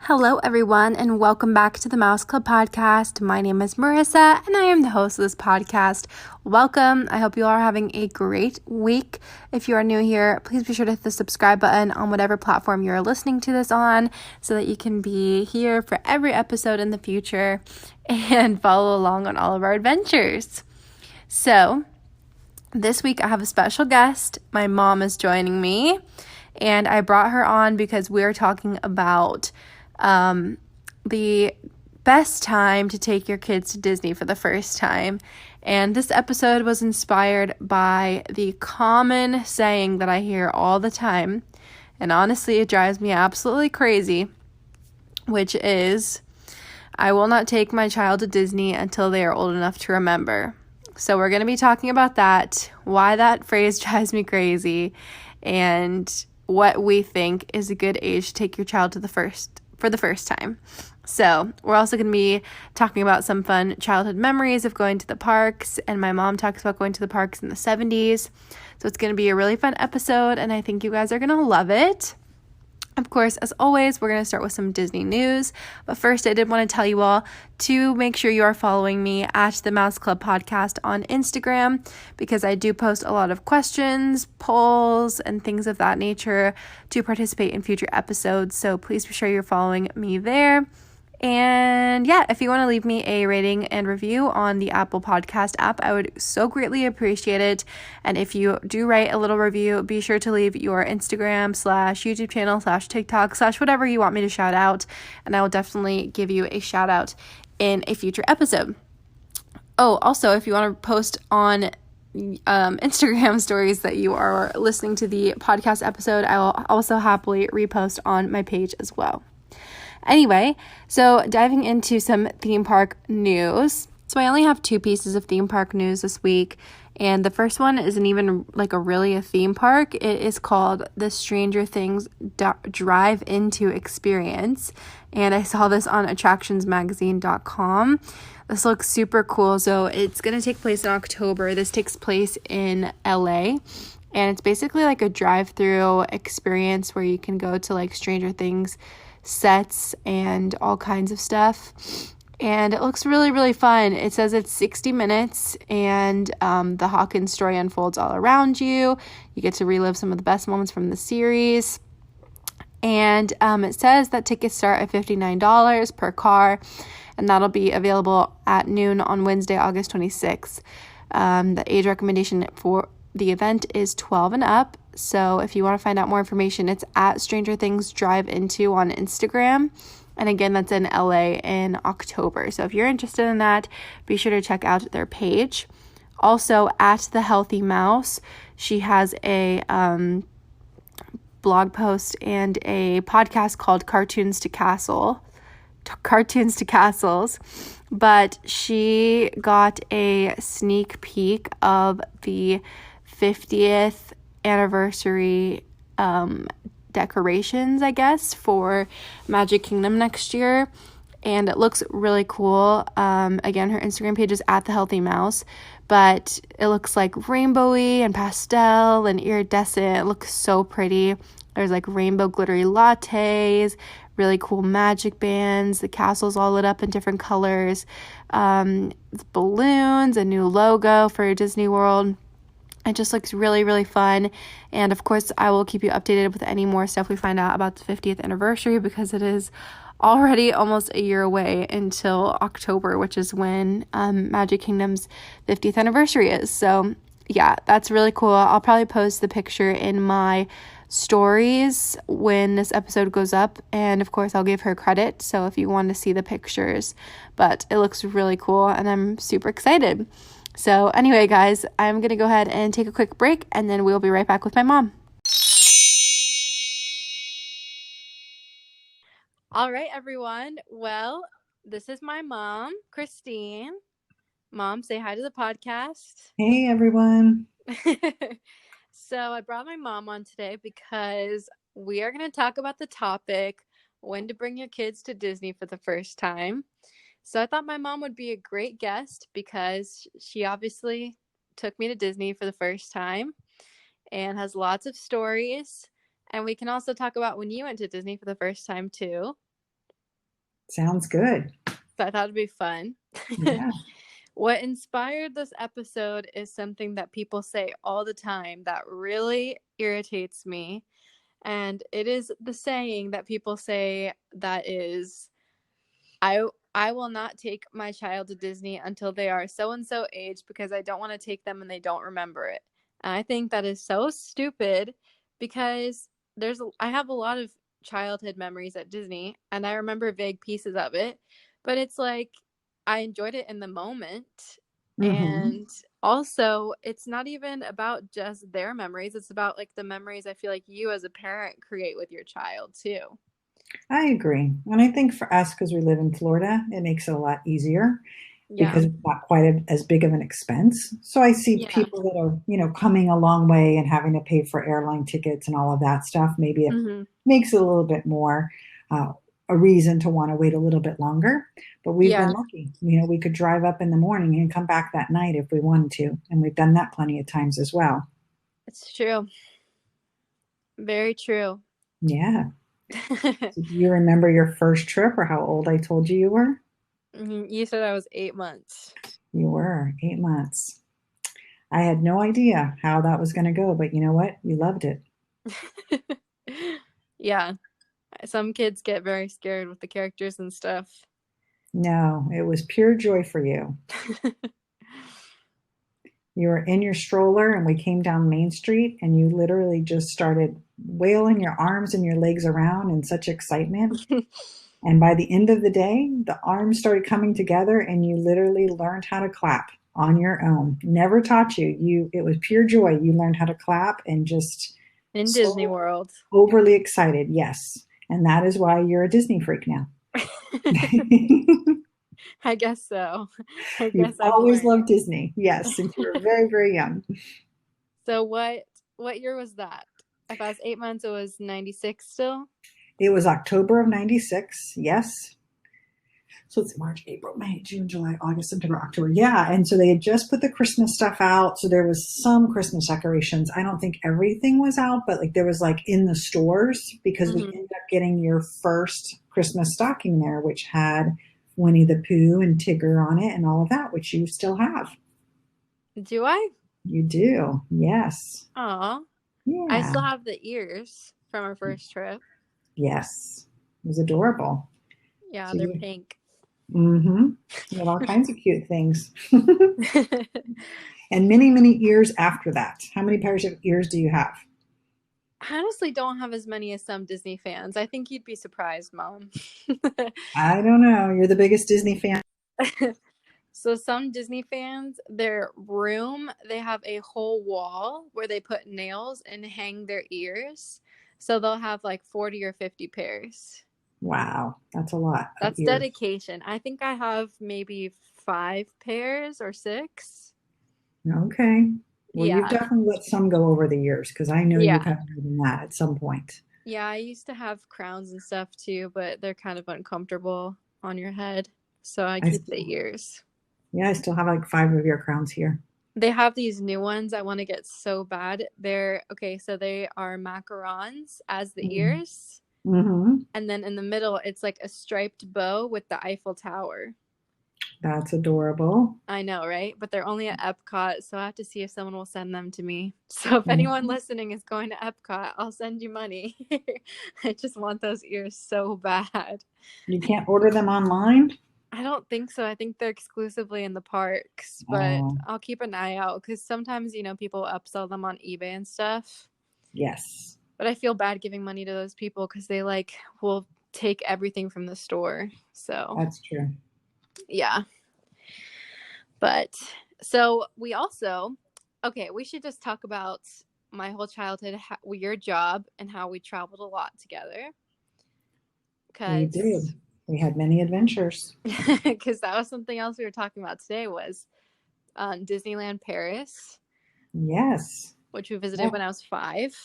Hello, everyone, and welcome back to the Mouse Club podcast. My name is Marissa, and I am the host of this podcast. Welcome. I hope you all are having a great week. If you are new here, please be sure to hit the subscribe button on whatever platform you're listening to this on so that you can be here for every episode in the future and follow along on all of our adventures. So, this week I have a special guest. My mom is joining me, and I brought her on because we're talking about the best time to take your kids to Disney for the first time. And this episode was inspired by the common saying that I hear all the time, and honestly it drives me absolutely crazy, which is, I will not take my child to Disney until they are old enough to remember. So we're going to be talking about that, why that phrase drives me crazy, and what we think is a good age to take your child for the first time. So we're also going to be talking about some fun childhood memories of going to the parks, and my mom talks about going to the parks in the 70s. So it's going to be a really fun episode, and I think you guys are going to love it. Of course, as always, we're going to start with some Disney news. But first, I did want to tell you all to make sure you are following me at the Mouse Club Podcast on Instagram, because I do post a lot of questions, polls, and things of that nature to participate in future episodes. So please be sure you're following me there. And yeah, if you want to leave me a rating and review on the Apple Podcast app, I would so greatly appreciate it. And if you do write a little review, be sure to leave your Instagram / YouTube channel / TikTok / whatever you want me to shout out. And I will definitely give you a shout out in a future episode. Oh, also, if you want to post on Instagram stories that you are listening to the podcast episode, I will also happily repost on my page as well. Anyway, so diving into some theme park news. So I only have 2 pieces of theme park news this week, and the first one isn't even really a theme park. It is called the Stranger Things Drive Into Experience, and I saw this on attractionsmagazine.com. This looks super cool. So it's going to take place in October. This takes place in LA. And it's basically like a drive-through experience where you can go to Stranger Things sets and all kinds of stuff. And it looks really, really fun. It says it's 60 minutes, and the Hawkins story unfolds all around you. You get to relive some of the best moments from the series. And it says that tickets start at $59 per car, and that'll be available at noon on Wednesday, August 26th. The age recommendation for the event is 12 and up. So if you want to find out more information, it's at Stranger Things Drive Into on Instagram. And again, that's in LA in October. So if you're interested in that, be sure to check out their page. Also, at The Healthy Mouse, she has a blog post and a podcast called Cartoons to Castles. But she got a sneak peek of the 50th anniversary decorations, I guess, for Magic Kingdom next year, and it looks really cool. Again, her Instagram page is at The Healthy Mouse, but it looks like rainbowy and pastel and iridescent. It looks so pretty. There's rainbow glittery lattes, really cool magic bands, the castle's all lit up in different colors, balloons, a new logo for Disney World. It just looks really, really fun. And of course, I will keep you updated with any more stuff we find out about the 50th anniversary, because it is already almost a year away until October, which is when Magic Kingdom's 50th anniversary is. So yeah, that's really cool. I'll probably post the picture in my stories when this episode goes up, and of course I'll give her credit, so if you want to see the pictures, but it looks really cool and I'm super excited. So anyway, guys, I'm going to go ahead and take a quick break, and then we'll be right back with my mom. All right, everyone. Well, this is my mom, Christine. Mom, say hi to the podcast. Hey, everyone. So I brought my mom on today because we are going to talk about the topic, when to bring your kids to Disney for the first time. So I thought my mom would be a great guest because she obviously took me to Disney for the first time and has lots of stories. And we can also talk about when you went to Disney for the first time too. Sounds good. So I thought it'd be fun. Yeah. What inspired this episode is something that people say all the time that really irritates me. And it is the saying that people say that is, I will not take my child to Disney until they are so and so age because I don't want to take them and they don't remember it. And I think that is so stupid because I have a lot of childhood memories at Disney and I remember vague pieces of it, but it's like I enjoyed it in the moment. Mm-hmm. And also, it's not even about just their memories, it's about like the memories I feel like you as a parent create with your child too. I agree. And I think for us, because we live in Florida, it makes it a lot easier Yeah. because it's not quite as big of an expense. So I see Yeah. people that are, coming a long way and having to pay for airline tickets and all of that stuff. Maybe it Mm-hmm. makes it a little bit more a reason to want to wait a little bit longer. But we've been Yeah, lucky. We could drive up in the morning and come back that night if we wanted to. And we've done that plenty of times as well. it's true. Very true. Yeah. Do you remember your first trip or how old I told you you were? You said I was 8 months. You were 8 months. I had no idea how that was going to go, but you know what? You loved it. Yeah, some kids get very scared with the characters and stuff. No, it was pure joy for you. You were in your stroller and we came down Main Street and you literally just started wailing your arms and your legs around in such excitement. And by the end of the day, the arms started coming together and you literally learned how to clap on your own. Never taught you. It was pure joy. You learned how to clap and just In Disney so World. overly excited. Yes. And that is why you're a Disney freak now. I guess so. I You've guess I've always learned. loved Disney. Yes, since you were very, very young. So what year was that? If I was 8 months, it was 96 still? It was October of 96. Yes. So it's March, April, May, June, July, August, September, October. Yeah. And so they had just put the Christmas stuff out. So there was some Christmas decorations. I don't think everything was out, but like there was like in the stores because we Mm-hmm. ended up getting your first Christmas stocking there, which had Winnie the Pooh and Tigger on it and all of that, which you still have. Do I? You do. Yes. Aw. I Yeah. still have the ears from our first trip. Yes. It was adorable. Yeah, So they're you, pink. mm-hmm. You have all kinds of cute things. And many, many ears after that. How many pairs of ears do you have? I honestly don't have as many as some Disney fans. I think you'd be surprised, Mom. I don't know. You're the biggest Disney fan. So some Disney fans, their room, they have a whole wall where they put nails and hang their ears. So they'll have like 40 or 50 pairs. Wow, that's a lot of That's ears. dedication. I think I have maybe 5 pairs or 6. Okay. Well, you've Yeah. definitely let some go over the years because I know you've Yeah. had more than that at some point. Yeah, I used to have crowns and stuff too, but they're kind of uncomfortable on your head. So I I keep the still, ears. yeah, I still have like 5 of your crowns here. They have these new ones I want to get so bad. They're okay, so they are macarons as the ears, Mm-hmm. and then in the middle it's like a striped bow with the Eiffel Tower. That's adorable. I know, right? But they're only at Epcot, so I have to see if someone will send them to me. So if anyone Mhm. listening is going to Epcot, I'll send you money. I just want those ears so bad. You can't order them online? I don't think so. I think they're exclusively in the parks, but Oh, I'll keep an eye out because sometimes, people upsell them on eBay and stuff. yes, But I feel bad giving money to those people because they like will take everything from the store. So, that's true. yeah. But so we also, okay, we should just talk about my whole childhood, your job, and how we traveled a lot together. We Because did. We had many adventures. that was something else we were talking about today was Disneyland Paris, Yes. which we visited Yeah. when I was 5.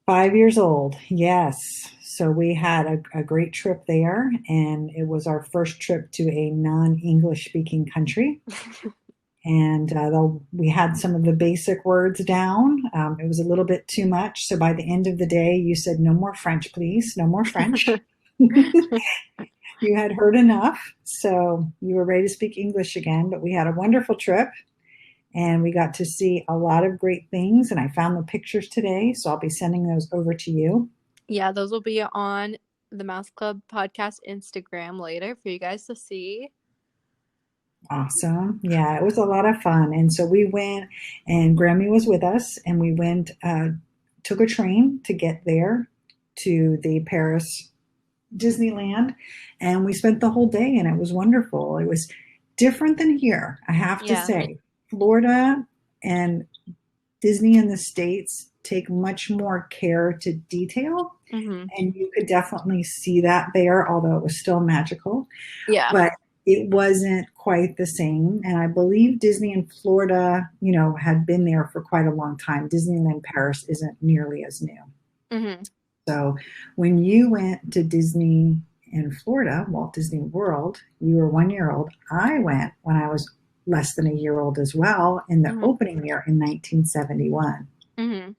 5 years old. Yes. So we had a great trip there, and it was our first trip to a non-English speaking country. And though we had some of the basic words down, it was a little bit too much. So by the end of the day, you said, "No more French, please. No more French." You had heard enough, so you were ready to speak English again. But we had a wonderful trip and we got to see a lot of great things. And I found the pictures today, so I'll be sending those over to you. Yeah, those will be on the Mouse Club podcast Instagram later for you guys to see. Awesome. Yeah, it was a lot of fun. And so we went, and Grammy was with us, and we went, took a train to get there to the Paris Disneyland, and we spent the whole day, and it was wonderful. It was different than here, I have to Yeah. say. Florida and Disney in the States take much more care to detail, Mm-hmm. and you could definitely see that there, although it was still magical. Yeah. But it wasn't quite the same. And I believe Disney in Florida, had been there for quite a long time. Disneyland Paris isn't nearly as new. Mm-hmm. So when you went to Disney in Florida, Walt Disney World, you were 1 year old. I went when I was less than a year old as well in the Mm-hmm. opening year in 1971, Mm-hmm.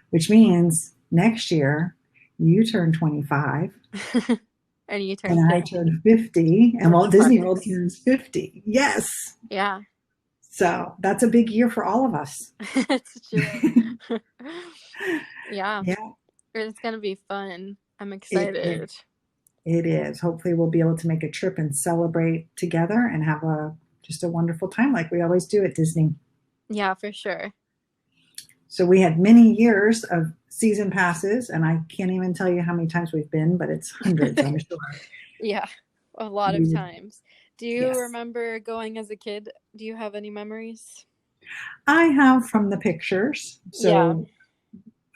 which means next year you turn 25 And you and turned I turn 50 and Walt Disney World Parks. turns 50. Yes. Yeah. So that's a big year for all of us. It's true. Yeah. Yeah, It's gonna be fun. I'm it, excited. it is. Hopefully we'll be able to make a trip and celebrate together and have just a wonderful time like we always do at Disney. Yeah, for sure. So we had many years of season passes, and I can't even tell you how many times we've been, but it's hundreds, I'm sure. Yeah, a lot of times. Do you Yes. remember going as a kid? Do you have any memories? I have from the pictures. So Yeah.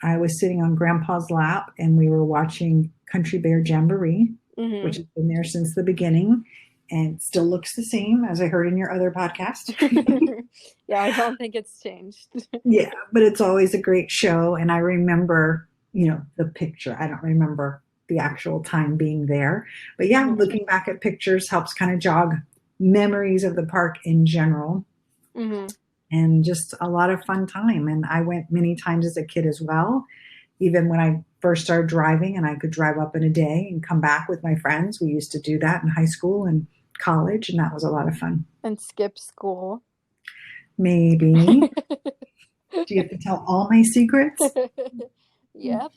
I was sitting on Grandpa's lap, and we were watching Country Bear Jamboree, Mm-hmm. which has been there since the beginning and still looks the same, as I heard in your other podcast. Yeah, I don't think it's changed. Yeah, but it's always a great show. And I remember, the picture. I don't remember the actual time being there. But yeah, Mhm. looking back at pictures helps kind of jog memories of the park in general. Mm-hmm. And just a lot of fun time. And I went many times as a kid as well. Even when I first started driving and I could drive up in a day and come back with my friends, we used to do that in high school and college, and that was a lot of fun. And skip school. Maybe. Do you have to tell all my secrets? Yep.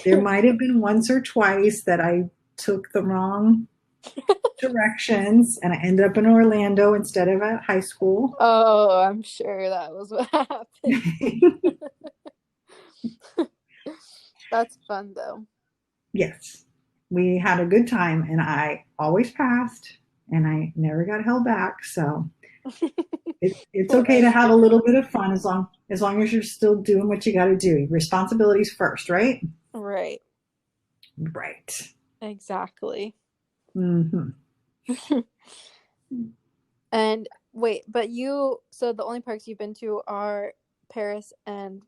There might have been once or twice that I took the wrong directions and I ended up in Orlando instead of at high school. Oh, I'm sure that was what happened. That's fun, though. Yes. We had a good time, and I always passed, and I never got held back. So it's okay to have a little bit of fun as long as you're still doing what you got to do. Responsibilities first, right? Right. Right. Exactly. Mm-hmm. And wait, so the only parks you've been to are Paris and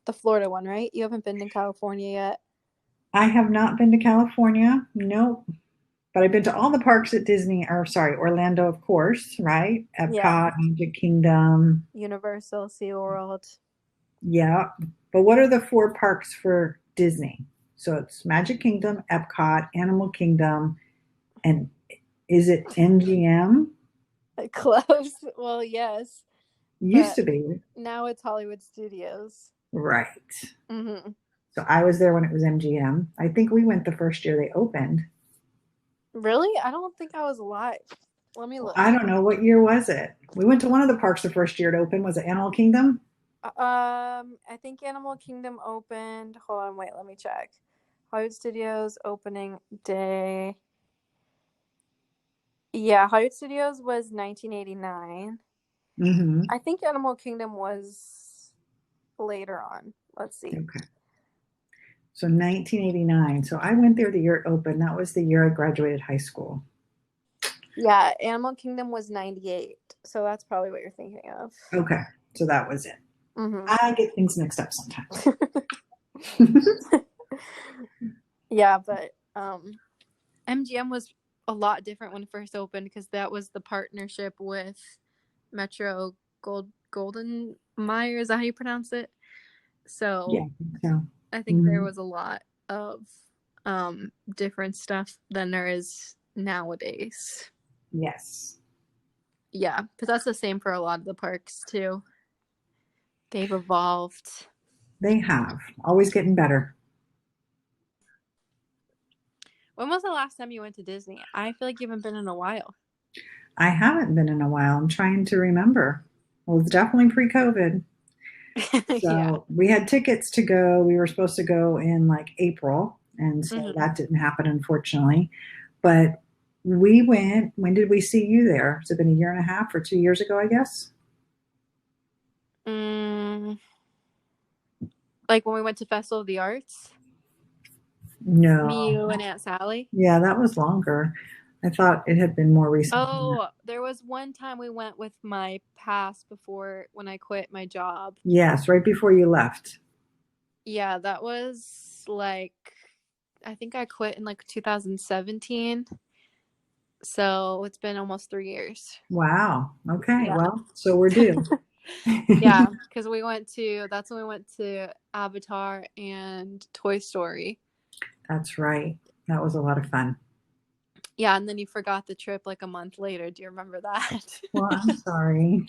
the Florida one, right? You haven't been to California yet? I have not been to California. Nope. But I've been to all the parks at Disney, or sorry, Orlando, of course, right? Epcot, Yeah. Magic Kingdom. Universal, SeaWorld. Yeah. But what are the 4 parks for Disney? So it's Magic Kingdom, Epcot, Animal Kingdom, and is it MGM? Close. Well, yes. Used to be. Now it's Hollywood Studios. Right. Mm-hmm. So I was there when it was MGM. I think we went the first year they opened. Really? I don't think I was alive. Let me look. I don't know. What year was it? We went to one of the parks the first year it opened. Was it Animal Kingdom? I think Animal Kingdom opened. Hold on, wait, let me check. Hollywood Studios opening day. Yeah, Hollywood Studios was 1989. Mm-hmm. I think Animal Kingdom was later on. Let's see. Okay. So 1989. So I went there the year it opened. That was the year I graduated high school. Yeah, Animal Kingdom was 98. So that's probably what you're thinking of. Okay. So that was it. Mm-hmm. I get things mixed up sometimes. Yeah, but MGM was a lot different when it first opened because that was the partnership with Metro Golden Meyer. Is that how you pronounce it? So Yeah. So I think there was a lot of different stuff than there is nowadays. Yes. Yeah, because that's the same for a lot of the parks too. They've evolved. They have. Always getting better. When was the last time you went to Disney? I feel like you haven't been in a while. I haven't been in a while. I'm trying to remember. Well, it's definitely pre-COVID. Yeah. So we had tickets to go. We were supposed to go in like April, and so Mm-hmm. that didn't happen, unfortunately. But we went. When did we see you there? Has it been a year and a half or 2 years ago, I guess? Mm, like when we went to Festival of the Arts, No. me, you, and Aunt Sally. Yeah, that was longer. I thought it had been more recent than that. Oh, there was one time we went with my past before when I quit my job. Yes, right before you left. Yeah, that was like, I think I quit in like 2017. So it's been almost 3 years. Wow. Okay. Yeah. Well, so we're due. Yeah, because that's when we went to Avatar and Toy Story. That's right. That was a lot of fun. Yeah, and then you forgot the trip like a month later. Do you remember that? Well, I'm sorry.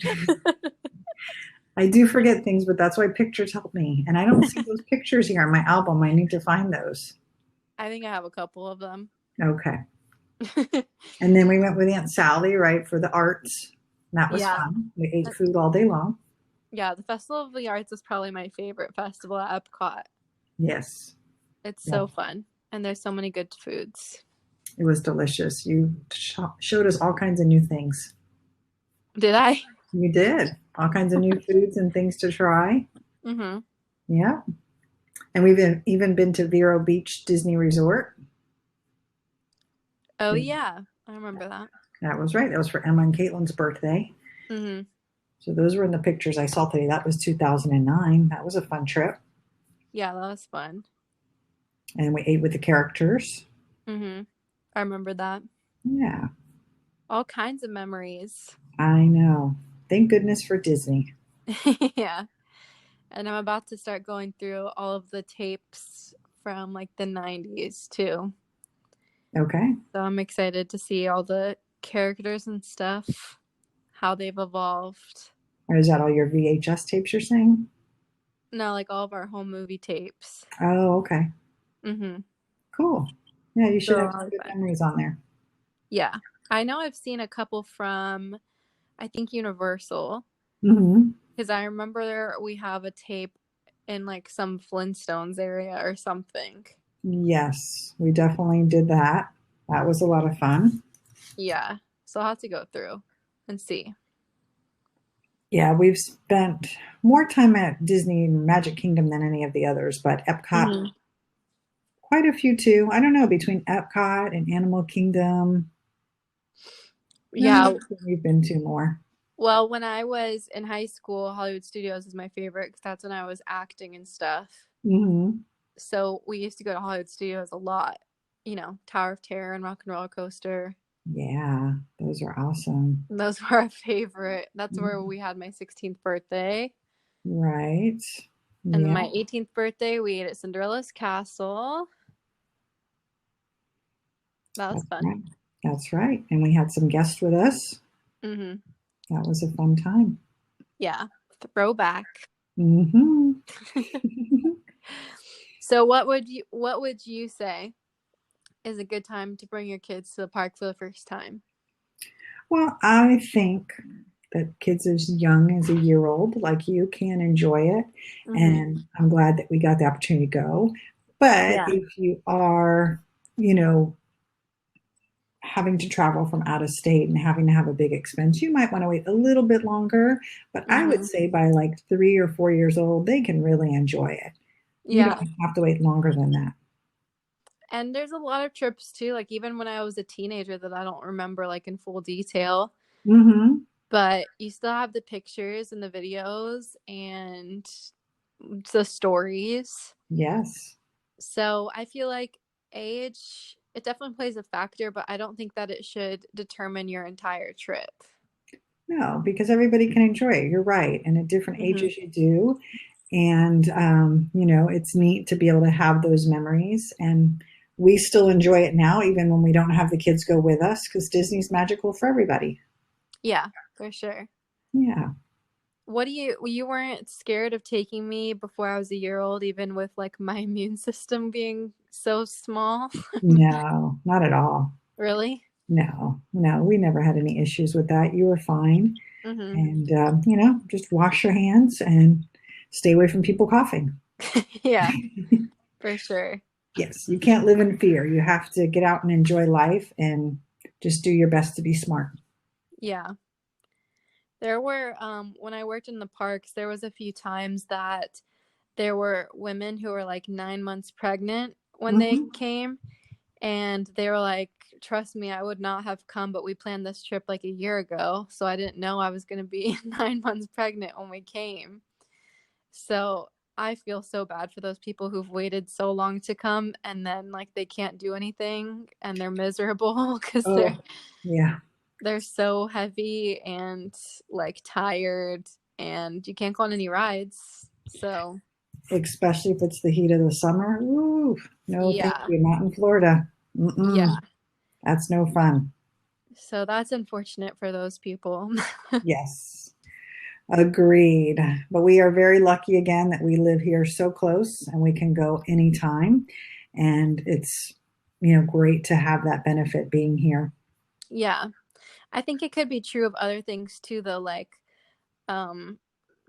I do forget things, but that's why pictures help me. And I don't see those pictures here on my album. I need to find those. I think I have a couple of them. Okay. And then we went with Aunt Sally, right, for the arts. That was Yeah. fun. We ate food all day long. Yeah, the Festival of the Arts is probably my favorite festival at Epcot. Yes. It's Yeah. so fun, and there's so many good foods. It was delicious. You showed us all kinds of new things. Did I? You did. All kinds of new foods and things to try. Mm-hmm. Yeah. And we've even been to Vero Beach Disney Resort. Oh, yeah. I remember that. That was right. That was for Emma and Caitlin's birthday. Mm-hmm. So those were in the pictures I saw today. That was 2009. That was a fun trip. Yeah, that was fun. And we ate with the characters. Mm-hmm. I remember that. Yeah, All kinds of memories. I know. Thank goodness for Disney. Yeah. And I'm about to start going through all of the tapes from like the 90s too. Okay. So I'm excited to see all the characters and stuff, how they've evolved. Or is that all your VHS tapes you're saying? No, like all of our home movie tapes. Oh, okay. Mm-hmm. Cool. Yeah, you should So have some good memories on there. yeah. I know I've seen a couple from, I think, Universal. Mm-hmm. Because I remember we have a tape in like some Flintstones area or something. Yes, we definitely did that. That was a lot of fun. Yeah. So I'll have to go through and see. Yeah, we've spent more time at Disney Magic Kingdom than any of the others, but Epcot, Mm-hmm. quite a few too. I don't know, between Epcot and Animal Kingdom. Yeah. We've been to more. Well, when I was in high school, Hollywood Studios is my favorite because that's when I was acting and stuff. Mm-hmm. So we used to go to Hollywood Studios a lot. You know, Tower of Terror and Rock and Roller Coaster. Yeah, those are awesome. Those were our favorite. That's where we had my 16th birthday. Right. And then Yeah, my 18th birthday, we ate at Cinderella's Castle. That was that's fun. right. That's right. And we had some guests with us. Mm-hmm. That was a fun time. Yeah. Throwback. Mm-hmm. So what would you say is a good time to bring your kids to the park for the first time? Well, I think that kids as young as a year old, like you, can enjoy it. Mm-hmm. And I'm glad that we got the opportunity to go. But Yeah. if you are, you know, having to travel from out of state and having to have a big expense, you might want to wait a little bit longer. But I would Mm-hmm. say by like 3 or 4 years old, they can really enjoy it. You Yeah. don't have to wait longer than that. And there's a lot of trips too, like even when I was a teenager that I don't remember like in full detail. Mm-hmm. But you still have the pictures and the videos and the stories. Yes. So I feel like age, it definitely plays a factor, but I don't think that it should determine your entire trip. No, because everybody can enjoy it. You're right. And at different Mm-hmm. ages, you do. And, you know, it's neat to be able to have those memories. And we still enjoy it now, even when we don't have the kids go with us, because Disney's magical for everybody. Yeah, for sure. Yeah. What do you weren't scared of taking me before I was a year old, even with like my immune system being so small? No, not at all. Really? No, no, we never had any issues with that. You were fine. Mm-hmm. And, just wash your hands and stay away from people coughing. Yeah, for sure. Yes, you can't live in fear. You have to get out and enjoy life and just do your best to be smart. Yeah. There were, when I worked in the parks, there was a few times that there were women who were like 9 months pregnant when they Hmm. came, and they were like, trust me, I would not have come, but we planned this trip like a year ago, so I didn't know I was going to be 9 months pregnant when we came. So I feel so bad for those people who've waited so long to come and then like they can't do anything and they're miserable because they're Oh, yeah. they're so heavy and like tired and you can't go on any rides. So Especially if it's the heat of the summer. Ooh, no, thank yeah. you. Not in Florida. Mm-mm. Yeah. That's no fun. So that's unfortunate for those people. Yes, agreed. But we are very lucky again that we live here so close and we can go anytime. And it's, great to have that benefit being here. Yeah. I think it could be true of other things too, though, like um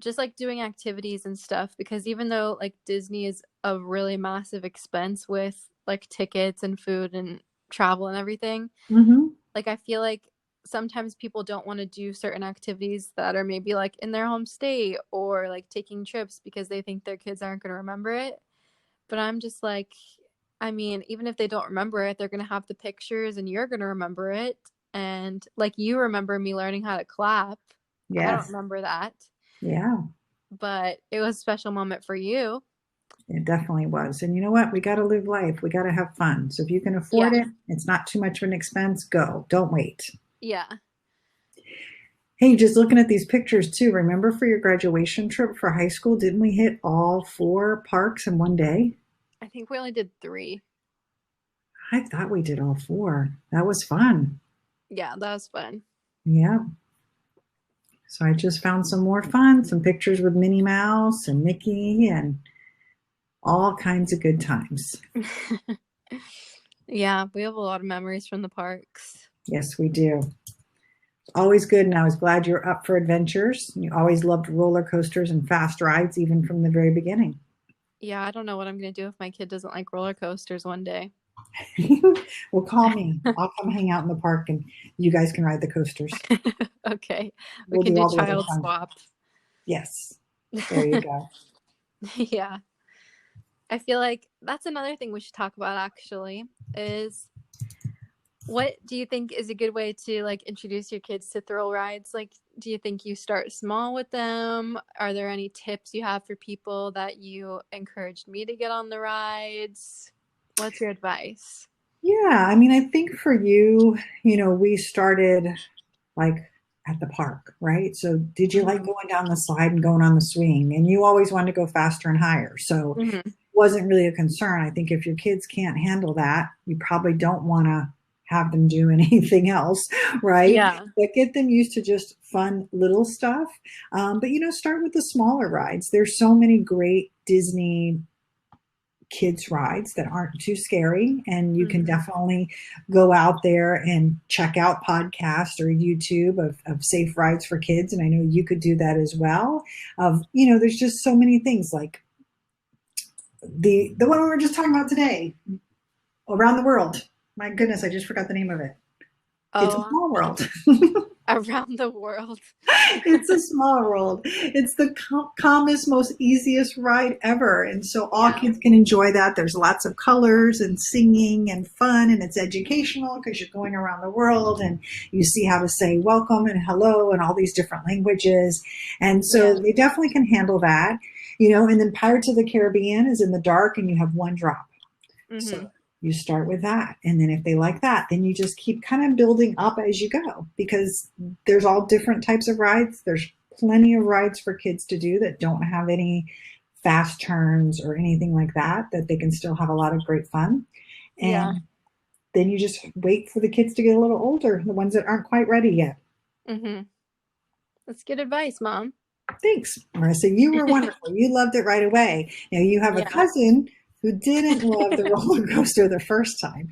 just like doing activities and stuff, because even though like Disney is a really massive expense with like tickets and food and travel and everything, Hmm. like I feel like sometimes people don't want to do certain activities that are maybe like in their home state or like taking trips because they think their kids aren't going to remember it. But I'm just like, I mean, even if they don't remember it, they're going to have the pictures and you're going to remember it. And like you remember me learning how to clap. I don't Yes. remember that, Yeah, but it was a special moment for you. it definitely was. And you know what? We got to live life. We got to have fun. So if you can afford Yeah. it, it's not too much of an expense, go. Don't wait. Yeah. Hey, just looking at these pictures too, remember for your graduation trip for high school, didn't we hit all four parks in one day? I think we only did 3. I thought we did all four. That was fun. Yeah, that was fun. Yeah. So I just found some more fun, some pictures with Minnie Mouse and Mickey and all kinds of good times. Yeah, we have a lot of memories from the parks. Yes, we do. Always good, and I was glad you're up for adventures. You always loved roller coasters and fast rides, even from the very beginning. Yeah, I don't know what I'm going to do if my kid doesn't like roller coasters one day. Well, call me. I'll come hang out in the park, and you guys can ride the coasters. Okay, we We'll can do do all the other child fun. swap. Yes, there you go. Yeah. I feel like that's another thing we should talk about actually is what do you think is a good way to like introduce your kids to thrill rides? Like, do you think you start small with them? Are there any tips you have for people that you encouraged me to get on the rides? What's your advice? Yeah, I mean, I think for you, we started like at the park, right? So did you like Mm-hmm. going down the slide and going on the swing? And you always wanted to go faster and higher. So Mm-hmm. it wasn't really a concern. I think if your kids can't handle that, you probably don't want to have them do anything else, right? Yeah. But get them used to just fun little stuff. But start with the smaller rides. There's so many great Disney kids rides that aren't too scary, and you can Mm-hmm. definitely go out there and check out podcasts or YouTube of safe rides for kids, and I know you could do that as well. There's just so many things like the one we were just talking about today, Around the World. My goodness, I just forgot the name of it. It's a Oh, Small World. around the world. It's a small world. It's the calmest, most easiest ride ever. And so all Yeah. kids can enjoy that. There's lots of colors and singing and fun, and it's educational because you're going around the world and you see how to say welcome and hello and all these different languages. And so Yeah. they definitely can handle that. And then Pirates of the Caribbean is in the dark and you have one drop. Mm-hmm. So you start with that. And then if they like that, then you just keep kind of building up as you go, because there's all different types of rides. There's plenty of rides for kids to do that don't have any fast turns or anything like that, that they can still have a lot of great fun. Yeah. And then you just wait for the kids to get a little older, the ones that aren't quite ready yet. Mm-hmm. That's good advice, Mom. Thanks, Marissa. You were wonderful. You loved it right away. Now you have a Yeah. cousin who didn't love the roller coaster the first time.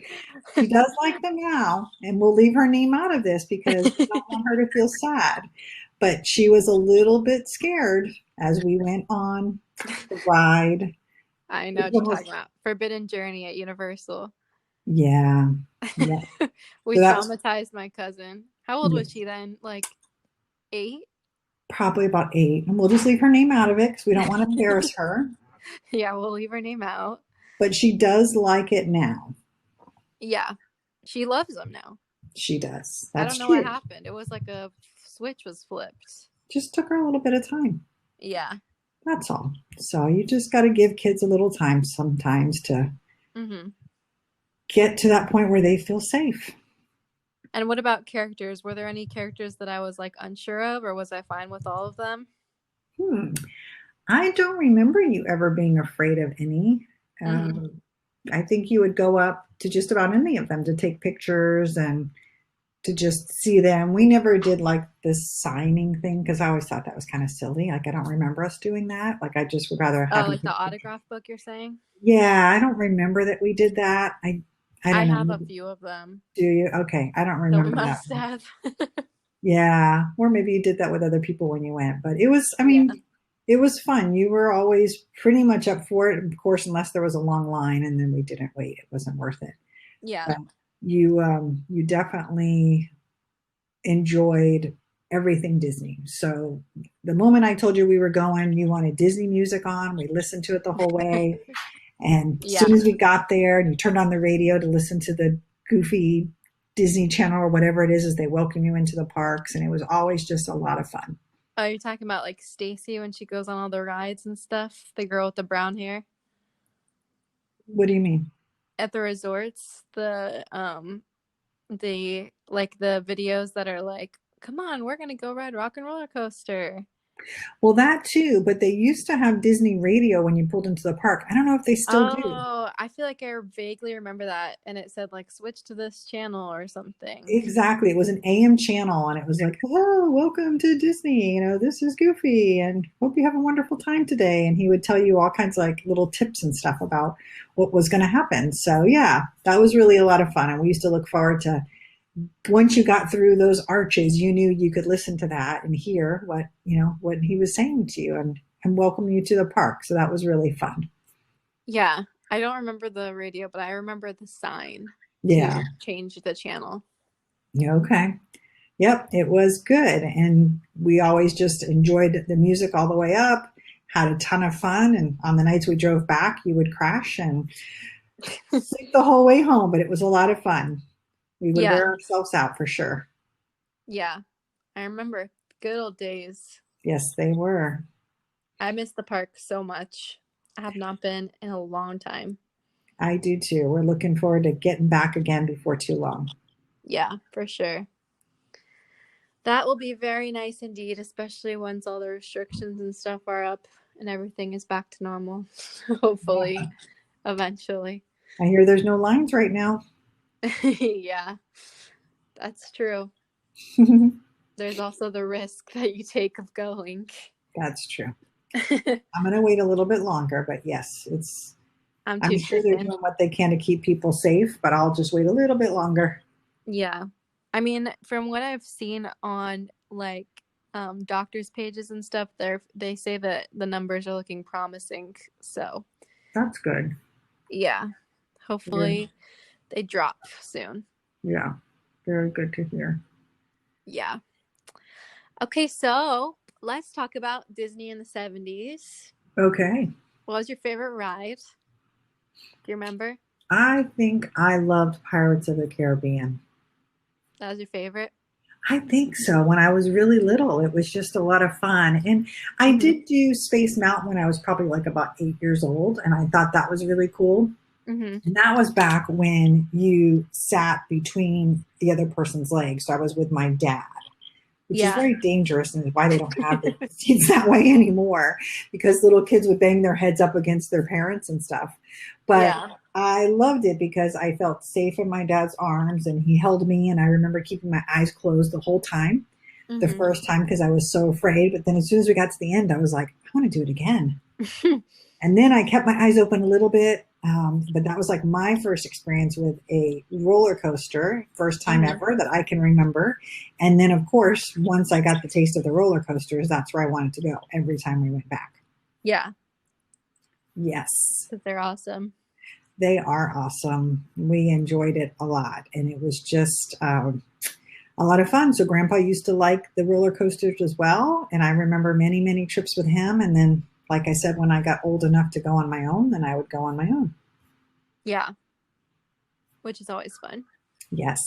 She does like them now, and we'll leave her name out of this because we don't want her to feel sad. But she was a little bit scared as we went on the ride. I know It's what you're almost, talking about. Forbidden Journey at Universal. yeah, yeah. We So that was traumatized my cousin. How old yeah, was she then? Like 8? probably about 8. And we'll just leave her name out of it because we don't want to embarrass her. Yeah, we'll leave her name out. But she does like it now. Yeah, she loves them now. She does. I That's don't know what cute. happened. It was like a switch was flipped. Just took her a little bit of time. Yeah. That's all. So you just got to give kids a little time sometimes to Mm-hmm. get to that point where they feel safe. And what about characters? Were there any characters that I was like unsure of, or was I fine with all of them? Hmm. I don't remember you ever being afraid of any. Mm-hmm. I think you would go up to just about any of them to take pictures and to just see them. We never did like this signing thing because I always thought that was kind of silly. Like I don't remember us doing that. Like I just would rather Oh, have you like the take pictures. autograph book you're saying? Yeah, I don't remember that we did that. I I don't have a know. few of them. Do you? Okay, I don't So we remember that must one. have. Yeah, or maybe you did that with other people when you went. But it was, I Yeah. mean, it was fun. You were always pretty much up for it, of course, unless there was a long line and then we didn't wait. It wasn't worth it. Yeah. But you definitely enjoyed everything Disney. So the moment I told you we were going, you wanted Disney music on. We listened to it the whole way. And as Yeah. soon as we got there and you turned on the radio to listen to the goofy Disney Channel or whatever it is as they welcome you into the parks, and it was always just a lot of fun. Oh, you're talking about like Stacy when she goes on all the rides and stuff? The girl with the brown hair What do you mean? at the resorts, the like the videos that are like, "Come on, we're gonna go ride Rock and Roller Coaster." Well, that too, but they used to have Disney radio when you pulled into the park. I don't know if they still do. Oh, I feel like I vaguely remember that, and it said like switch to this channel or something. Exactly. It was an AM channel and it was like, hello, welcome to Disney. This is Goofy and hope you have a wonderful time today. And he would tell you all kinds of like little tips and stuff about what was going to happen. So yeah, that was really a lot of fun. And we used to look forward to once you got through those arches, you knew you could listen to that and hear what he was saying to you and welcome you to the park. So that was really fun. Yeah, I don't remember the radio, but I remember the sign to Yeah. change the channel. Yeah. Okay. Yep, it was good. And we always just enjoyed the music all the way up, had a ton of fun. And on the nights we drove back, you would crash and sleep the whole way home, but it was a lot of fun. We would Yeah, wear ourselves out for sure. yeah, I remember good old days. Yes, they were. I miss the park so much. I have not been in a long time. I do too. We're looking forward to getting back again before too long. Yeah, for sure. That will be very nice indeed, especially once all the restrictions and stuff are up and everything is back to normal. Hopefully, eventually. I hear there's no lines right now. Yeah, that's true. There's also the risk that you take of going. That's true. I'm going to wait a little bit longer, but yes, I'm I'm too sure they're chicken. doing what they can to keep people safe, but I'll just wait a little bit longer. Yeah. I mean, from what I've seen on like doctors' pages and stuff, they say that the numbers are looking promising. So, That's good. yeah. Very, Hopefully they drop soon. yeah, very good to hear. Yeah. Okay, so let's talk about Disney in the 70s. Okay. What was your favorite ride? Do you remember? I think I loved Pirates of the Caribbean. That was your favorite? I think so. When I was really little, it was just a lot of fun. And I Mm-hmm. did do Space Mountain when I was probably like about 8 years old, and I thought that was really cool. Mm-hmm. And that was back when you sat between the other person's legs. So I was with my dad, which is Yeah. very dangerous and is why they don't have the seats that way anymore because little kids would bang their heads up against their parents and stuff. But Yeah. I loved it because I felt safe in my dad's arms and he held me, and I remember keeping my eyes closed the whole time, the Mm-hmm. first time because I was so afraid. But then as soon as we got to the end, I was like, I want to do it again. And then I kept my eyes open a little bit. But that was like my first experience with a roller coaster, first time Mm-hmm. ever that I can remember. And then, of course, once I got the taste of the roller coasters, that's where I wanted to go every time we went back. Yeah, Yes, because they're awesome. they are awesome. We enjoyed it a lot. And it was just a lot of fun. So, Grandpa used to like the roller coasters as well. And I remember many, many trips with him. And then, like I said, when I got old enough to go on my own, then I would go on my own. Yeah, which is always fun. Yes.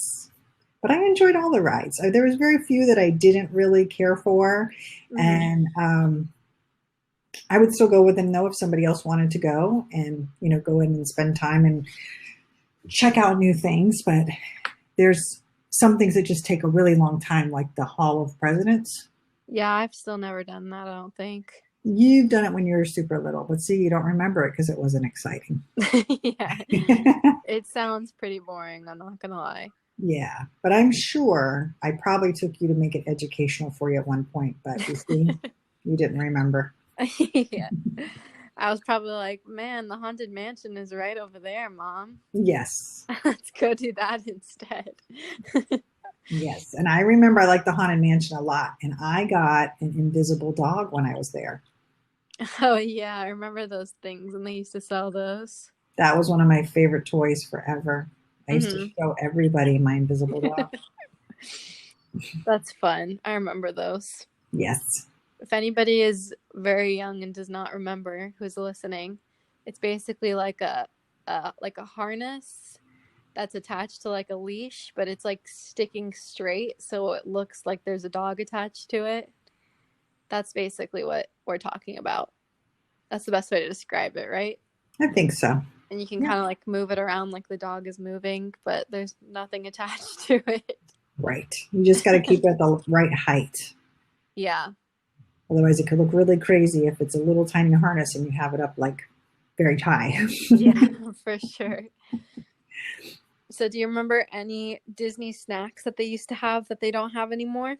But I enjoyed all the rides. There was very few that I didn't really care for, Mm-hmm. and I would still go with them though if somebody else wanted to go and go in and spend time and check out new things. But there's some things that just take a really long time, like the Hall of Presidents. Yeah, I've still never done that, I don't think. You've done it when you were super little, but see, you don't remember it because it wasn't exciting. Yeah, it sounds pretty boring, I'm not gonna lie. Yeah, but I'm sure I probably took you to make it educational for you at one point, but you see, you didn't remember. Yeah. I was probably like, man, the Haunted Mansion is right over there, Mom. Yes. Let's go do that instead. Yes. And I remember I liked the Haunted Mansion a lot. And I got an invisible dog when I was there. Oh, yeah, I remember those things, and they used to sell those. That was one of my favorite toys forever. I used to Hmm. show everybody my invisible dog. That's fun. I remember those. Yes. If anybody is very young and does not remember who's listening, it's basically like a harness that's attached to like a leash, but it's like sticking straight, so it looks like there's a dog attached to it. That's basically what we're talking about. That's the best way to describe it, right? I think so. And you can Yeah. kind of like move it around like the dog is moving, but there's nothing attached to it. Right. You just got to keep it at the right height. Yeah. Otherwise, it could look really crazy if it's a little tiny harness and you have it up like very high. Yeah, for sure. So, do you remember any Disney snacks that they used to have that they don't have anymore?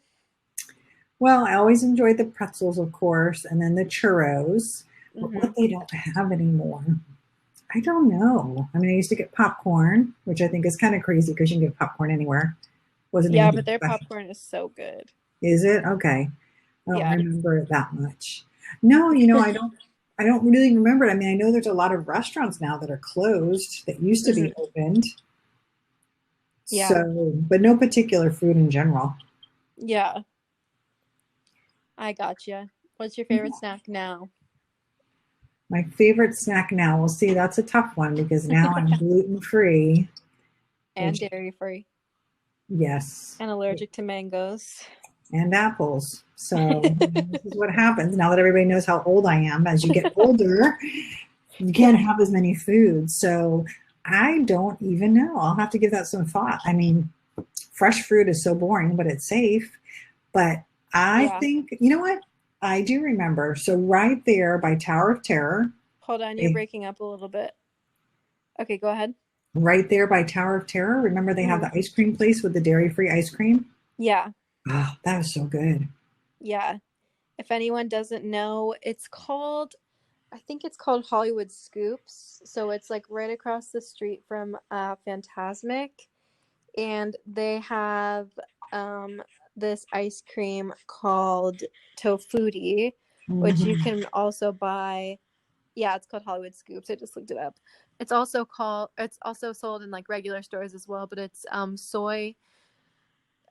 Well, I always enjoyed the pretzels, of course, and then the churros. But Mm-hmm. what they don't have anymore, I don't know. I mean, I used to get popcorn, which I think is kind of crazy because you can get popcorn anywhere. Wasn't Yeah, but anything their special. popcorn is so good. Is it? Okay. I don't Yeah. remember it that much. No, I don't. I don't really remember it. I mean, I know there's a lot of restaurants now that are closed that used to be Mm-hmm. opened. Yeah. So, but no particular food in general. Yeah. I gotcha. What's your favorite snack now? My favorite snack now, we'll see, that's a tough one because now I'm gluten free, And which, dairy free. yes, And allergic to mangoes. and apples. So this is what happens now that everybody knows how old I am. As you get older, you can't have as many foods. So I don't even know. I'll have to give that some thought. I mean, fresh fruit is so boring, but it's safe. But I Yeah. think, you know what? I do remember. So right there by Tower of Terror, Hold on, you're they, breaking up a little bit. Okay, go ahead. right there by Tower of Terror, remember they have Mm-hmm. the ice cream place with the dairy-free ice cream? Yeah. Oh, that was so good. Yeah. If anyone doesn't know, I think it's called Hollywood Scoops. So it's like right across the street from Fantasmic. And they have um, this ice cream called Tofuti, which you Mhm. can also buy. Yeah, it's called Hollywood Scoops. I just looked it up. It's also sold in like regular stores as well, but it's soy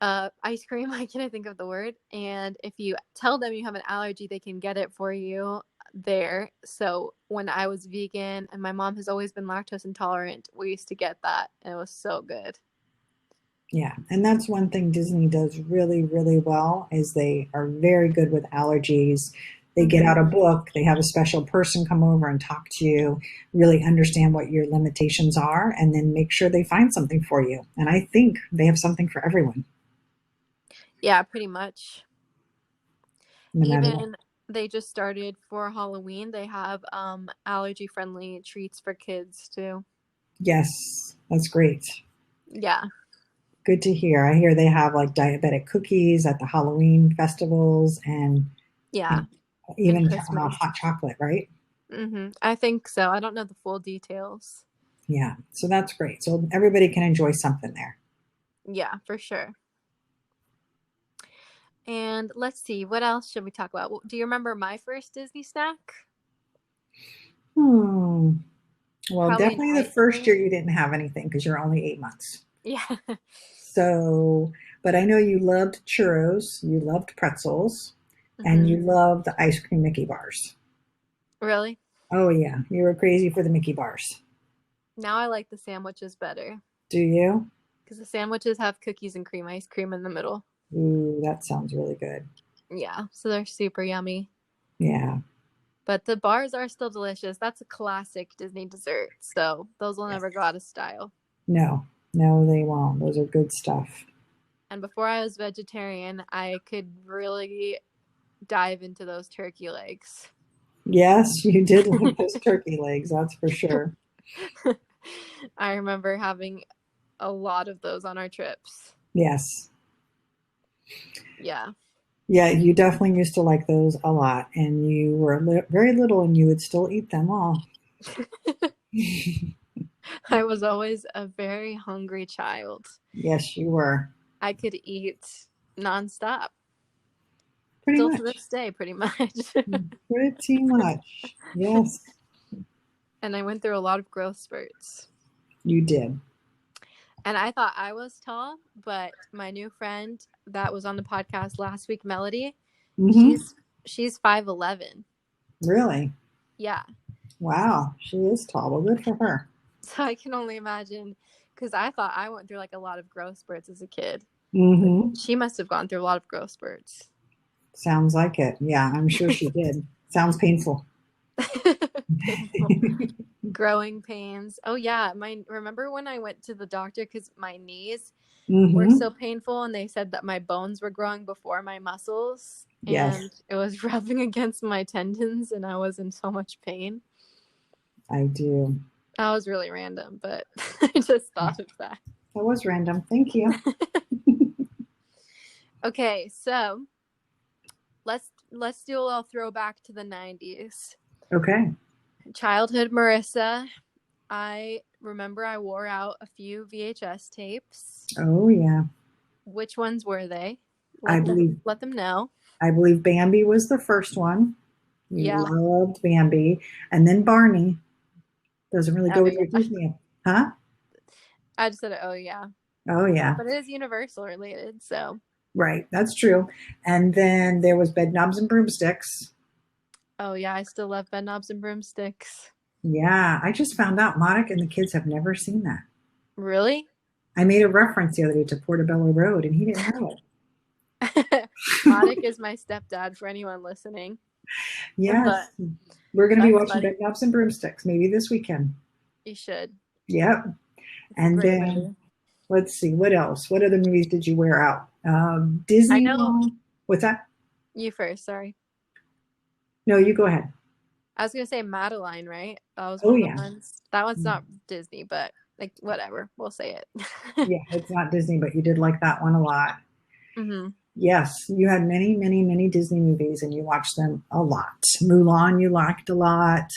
ice cream. I can't think of the word. And if you tell them you have an allergy, they can get it for you there. So when I was vegan and my mom has always been lactose intolerant, we used to get that and it was so good. Yeah, and that's one thing Disney does really, really well is they are very good with allergies. They get Mm-hmm. out a book, they have a special person come over and talk to you, really understand what your limitations are, and then make sure they find something for you. And I think they have something for everyone, Yeah, pretty much. no matter what. Even they just started for Halloween. They have allergy friendly treats for kids too. Yes, that's great. Yeah. Good to hear. I hear they have like diabetic cookies at the Halloween festivals Yeah. and And even Christmas. hot chocolate, right? I think so. I don't know the full details. Yeah, so that's great. So everybody can enjoy something there. Yeah, for sure. And let's see, what else should we talk about? Do you remember my first Disney snack? Hmm. Well, Probably an definitely the ice first year cream. you didn't have anything because you're only 8 months. Yeah. So, but I know you loved churros, you loved pretzels, and hmm you loved the ice cream Mickey bars. Really? Oh, yeah, you were crazy for the Mickey bars. Now I like the sandwiches better Do you? because the sandwiches have cookies and cream ice cream in the middle. Ooh, that sounds really good. Yeah, so they're super yummy. Yeah. But the bars are still delicious. That's a classic Disney dessert, so those will Yes. never go out of style. No, no, they won't. Those are good stuff. And before I was vegetarian, I could really dive into those turkey legs. Yes, you did like those turkey legs, that's for sure. I remember having a lot of those on our trips. Yes. Yeah. Yeah, you definitely used to like those a lot, and you were very little and you would still eat them all. I was always a very hungry child. Yes, you were. I could eat nonstop. Pretty Still to much. this day, pretty much. Pretty much. Yes, And I went through a lot of growth spurts. you did. And I thought I was tall, but my new friend that was on the podcast last week, Melody, Hmm. she's she's 5'11". Really? Yeah. Wow, she is tall. Well, good for her. So I can only imagine because I thought I went through like a lot of growth spurts as a kid. But Hmm. she must have gone through a lot of growth spurts. Sounds like it. Yeah, I'm sure she did. Sounds painful. Painful. Growing pains. Oh yeah, remember when I went to the doctor because my knees were Hmm. so painful and they said that my bones were growing before my muscles Yes, and it was rubbing against my tendons and I was in so much pain. I do. That was really random, but I just thought of that. That was random. Thank you. Okay, so let's do a little throwback to the 90s. Okay. Childhood Marissa. I remember I wore out a few VHS tapes. Oh, yeah. Which ones were they? I believe Let them know. I believe Bambi was the first one. You Yeah. loved Bambi, and then Barney. Doesn't really Oh go with your yeah. Disney, huh? I just said, oh yeah. Oh yeah, But it is Universal related, so. right. That's true. And then there was Bedknobs and Broomsticks. Oh yeah, I still love Bedknobs and Broomsticks. Yeah, I just found out Monica and the kids have never seen that. Really? I made a reference the other day to Portobello Road, and he didn't know Monik it. is my stepdad for anyone listening. Yes, But we're going to be that's watching funny. Bedknobs and Broomsticks maybe this weekend. You should. Yep. It's a And great then movie. let's see, what else? What other movies did you wear out? I know Disneyland. What's that? you first, sorry. No, you go ahead. I was gonna say Madeline, right? That was Oh one of the yeah. ones. That one's not Disney, but like whatever. We'll say it. Yeah, it's not Disney, but you did like that one a lot. hmm Yes, you had many, many, many Disney movies and you watched them a lot. Mulan, you liked a lot.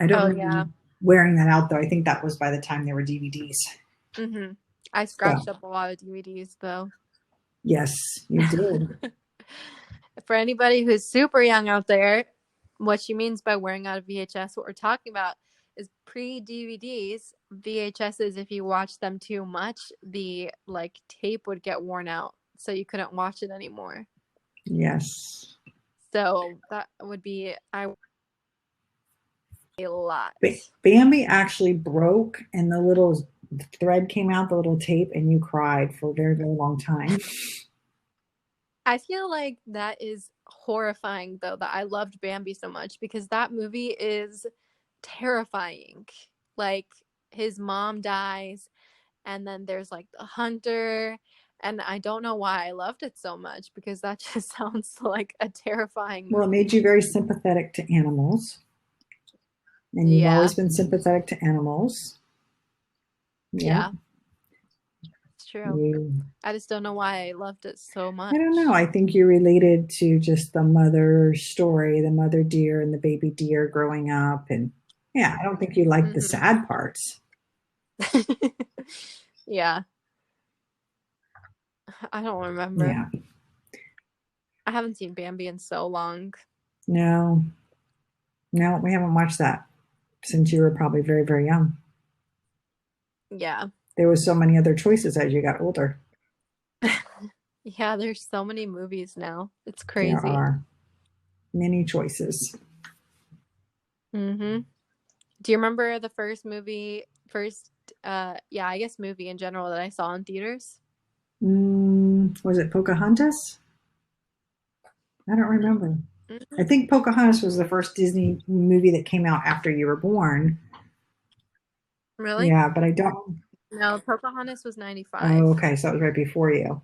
I don't Oh remember yeah. you wearing that out though. I think that was by the time there were DVDs. hmm I So, scratched up a lot of DVDs though. yes, you did. For anybody who's super young out there, what she means by wearing out a VHS, what we're talking about is pre-DVDs, VHSs, if you watch them too much, the like tape would get worn out, so you couldn't watch it anymore. Yes. So that would be a lot. Bambi actually broke and the little thread came out, the little tape, and you cried for a very, very long time. I feel like that is horrifying though, that I loved Bambi so much because that movie is terrifying. Like his mom dies and then there's like the hunter and I don't know why I loved it so much because that just sounds like a terrifying Well, it movie. made you very sympathetic to animals. And you've Yeah. always been sympathetic to animals. Yeah. Yeah. It's true. You, I just don't know why I loved it so I don't know. much. I think you related to just the mother story, the mother deer and the baby deer growing up. And yeah, I don't think you liked the Hmm. sad parts. Yeah. I don't remember. Yeah. I haven't seen Bambi in so long. No, no, we haven't watched that since you were probably very, very young. Yeah. There was so many other choices as you got older. Yeah, there's so many movies now. It's There crazy. are many choices. Hmm. Do you remember the first yeah, I guess movie in general that I saw in theaters? Was it Pocahontas? I don't remember. Hmm. I think Pocahontas was the first Disney movie that came out after you were born. Really? Yeah, but I don't. No, Pocahontas was Oh, 95. okay. So it was right before you.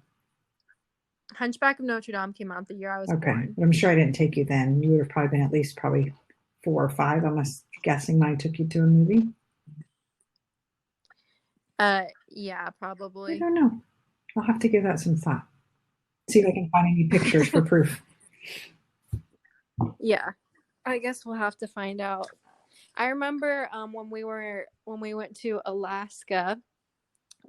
Hunchback of Notre Dame came out the year I was Okay. born. But I'm sure I didn't take you then. You would have probably been at least probably 4 or 5. I'm guessing when I took you to a movie. Yeah, I probably. don't know. I'll have to give that some thought. See if I can find any pictures for proof. Yeah. I guess we'll have to find out. I remember when we went to Alaska,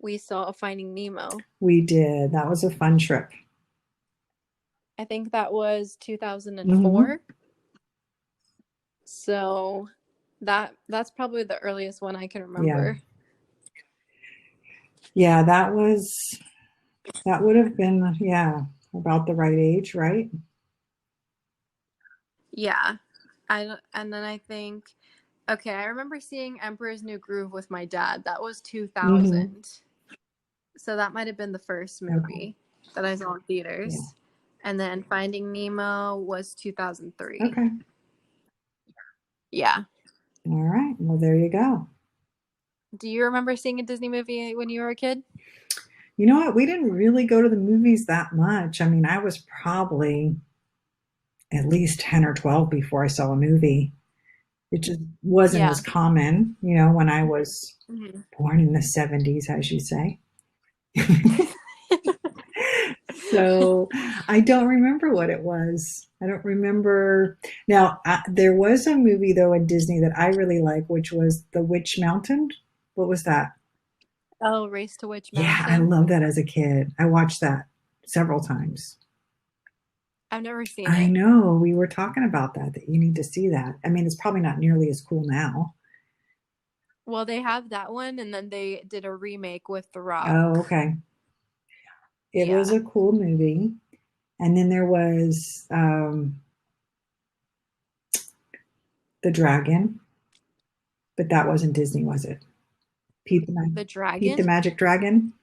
we saw Finding Nemo. We did. That was a fun trip. I think that was Hmm. 2004. So that's probably the earliest one I can Yeah. remember. Yeah, that would have been, yeah, about the right age, right? Yeah. And then I think okay, I remember seeing Emperor's New Groove with my dad. That was Hmm. 2000. So that might have been the first Okay. movie that I saw in Yeah. theaters. And then Finding Nemo was 2003. Okay. Yeah. All right. Well, there you go. Do you remember seeing a Disney movie when you were a kid? You know what? We didn't really go to the movies that much. I mean, I was probably at least 10 or 12 before I saw a movie. It just wasn't as Yeah. common, when I was Hmm. born in the 70s, as you say. So I don't remember what it was. I don't remember. Now, there was a movie, though, in Disney that I really like, which was The Witch Mountain. What was that? Oh, Race to Witch Yeah, I Mountain. loved that as a kid. I watched that several times. I've never seen I it. know we were talking about that you need to see that. I mean, it's probably not nearly as cool now. Well, they have that one, and then they did a remake with The Oh, Rock. okay. It was Yeah. a cool movie. And then there was The Dragon, but that wasn't Disney, was it? Pete the, The Pete the Dragon? Magic Dragon?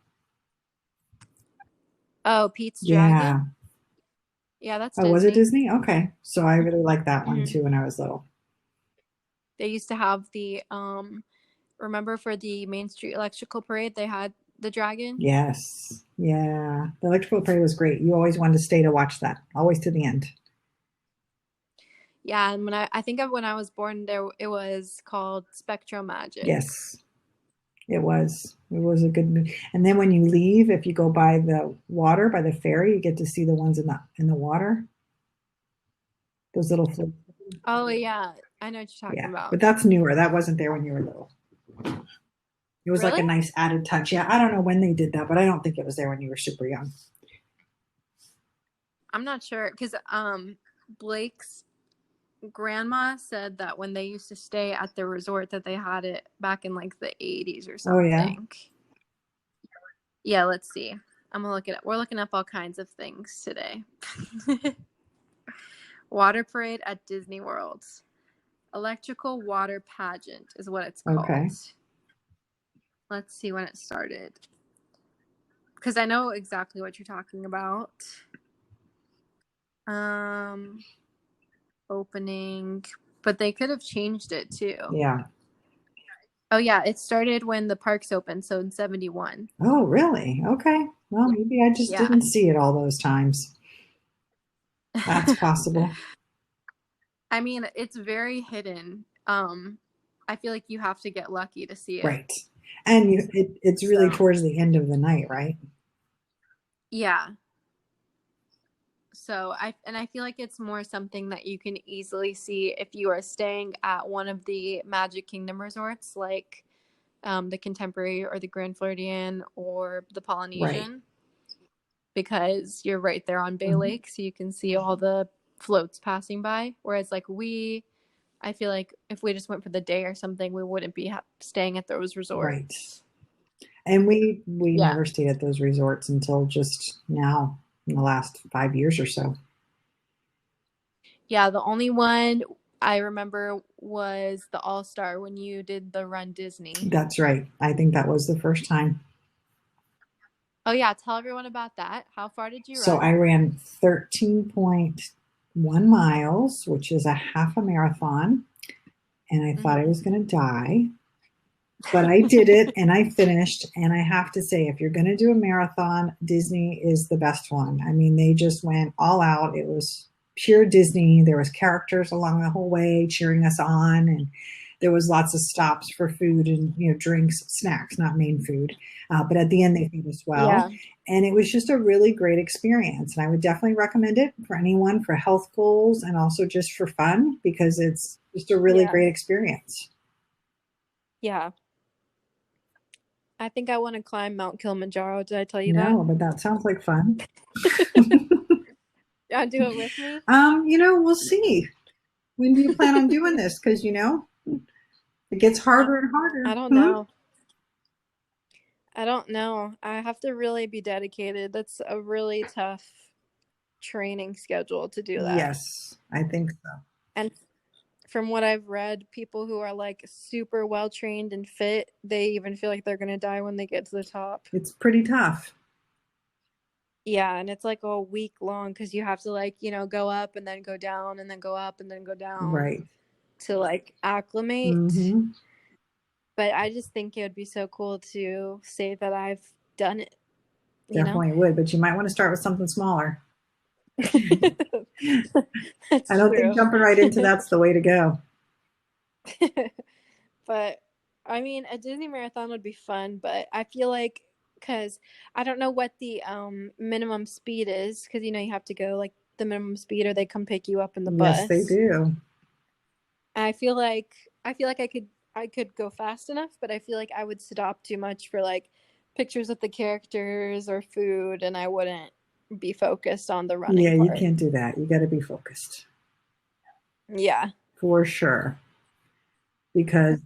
Oh, Pete's Yeah. Dragon? Yeah, that's Oh, was it Disney. Disney? Okay. So I really liked that one Hmm. too when I was little. They used to have the remember for the Main Street Electrical Parade, they had the dragon? Yes. Yeah. The Electrical Parade was great. You always wanted to stay to watch that, always to the end. Yeah, and I think of when I was born there it was called Spectro Magic. Yes. It was. It was a good movie. And then when you leave, if you go by the water, by the ferry, you get to see the ones in the water. Those little floats. Oh yeah, I know what you're talking Yeah. about. But that's newer. That wasn't there when you were little. It was like a Really? nice added touch. Yeah, I don't know when they did that, but I don't think it was there when you were super young. I'm not sure because Blake's grandma said that when they used to stay at the resort that they had it back in like the 80s or Oh yeah. something. Yeah, let's see. I'm gonna look it up. We're looking up all kinds of things today. Water parade at Disney World. Electrical water pageant is what it's called. Okay. Let's see when it started. Because I know exactly what you're talking about. Um, opening, but they could have changed it too. Yeah. Oh yeah, it started when the parks opened, so in 71. Oh, really? Okay. Well, maybe I just Yeah. didn't see it all those times. That's possible. I mean, it's very hidden. I feel like you have to get lucky to see it. Right. And it's really So, towards the end of the night, right? yeah. So I feel like it's more something that you can easily see if you are staying at one of the Magic Kingdom resorts, like the Contemporary or the Grand Floridian or the Right. Polynesian, because you're right there on Bay Mhm. Lake, so you can see all the floats passing by. Whereas like I feel like if we just went for the day or something, we wouldn't be staying at those Right. resorts. And we Yeah. never stayed at those resorts until just now in the last 5 years or so. Yeah, the only one I remember was the All Star when you did the Run Disney. That's right. I think that was the first time. Oh yeah, tell everyone about that. How far did you So run? I ran 13.1 miles, which is a half a marathon, and I thought I Mm-hmm. was going to die. But I did it and I finished. And I have to say, if you're going to do a marathon, Disney is the best one. I mean, they just went all out. It was pure Disney. There was characters along the whole way cheering us on, and there was lots of stops for food and drinks, snacks, not main food. But at the end, they feed us well. Yeah. And it was just a really great experience. And I would definitely recommend it for anyone for health goals and also just for fun, because it's just a really Yeah. great experience. Yeah. I think I want to climb Mount Kilimanjaro. Did I tell you that? No, but that sounds like fun. You want to do it with me? We'll see. When do you plan on doing this? Because it gets Uh, harder and harder. I don't Hmm? know. I don't know. I have to really be dedicated. That's a really tough training schedule to do that. Yes, I think so. And from what I've read, people who are like super well trained and fit, they even feel like they're going to die when they get to the top. It's pretty tough. Yeah, and it's like a week long because you have to like, go up and then go down and then go up and then go down Right. to like acclimate. Mm-hmm. But I just think it would be so cool to say that I've done it, you know? Definitely would, but you might want to start with something smaller. I That's don't think true. jumping right into that's the way to go. But I mean, a Disney marathon would be fun, but I feel like because I don't know what the minimum speed is, because you have to go like the minimum speed or they come pick you up in the Yes, they bus. do. And I feel like I could go fast enough, but I feel like I would stop too much for like pictures of the characters or food, and I wouldn't be focused on the Yeah, running you part. can't do that. You got to be focused Yeah. for sure. Because,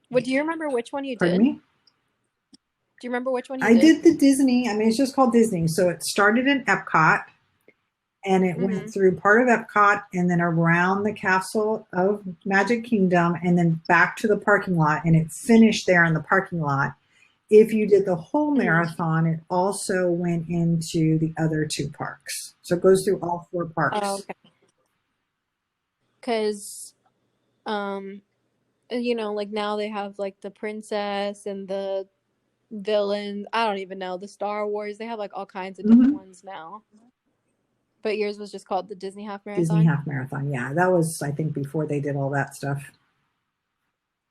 What do you remember which one you pardon did? me? Do you remember which one you I did? did the Disney. I mean, it's just called Disney. So it started in Epcot, and it went Mm-hmm. through part of Epcot and then around the castle of Magic Kingdom and then back to the parking lot, and it finished there in the parking lot. If you did the whole Mm-hmm. marathon, it also went into the other two parks. So it goes through all four Oh, parks. okay. Because um like now they have like the princess and the villain. I don't even know, the Star Wars. They have like all kinds of different Hmm. ones now. But yours was just called the Disney Half Disney Marathon. Half Marathon. Yeah, that was, I think, before they did all that stuff.